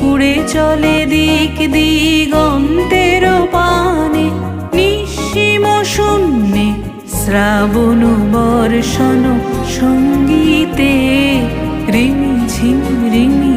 উড়ে চলে দিক দিগন্তের পানে, নিঃসীম শূন্যে শ্রাবণ বর্ষণ সঙ্গীতে রিমি ঝিম রিমি